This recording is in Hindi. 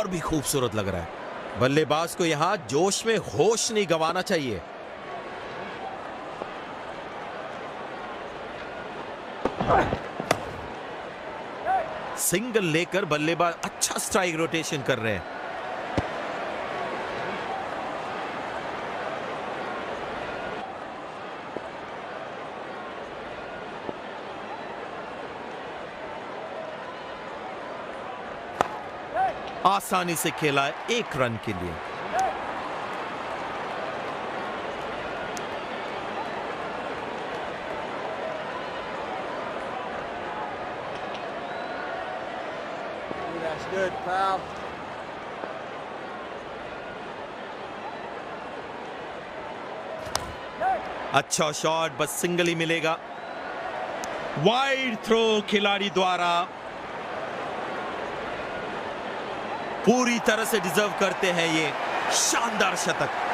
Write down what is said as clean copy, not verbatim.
और भी खूबसूरत लग रहा है। बल्लेबाज को यहां जोश में होश नहीं गंवाना चाहिए। सिंगल लेकर बल्लेबाज अच्छा स्ट्राइक रोटेशन कर रहे हैं। आसानी से खेला है 1 रन के लिए। That's good, pal. अच्छा शॉट, बस सिंगल ही मिलेगा। वाइड थ्रो खिलाड़ी द्वारा। पूरी तरह से डिजर्व करते हैं ये शानदार शतक।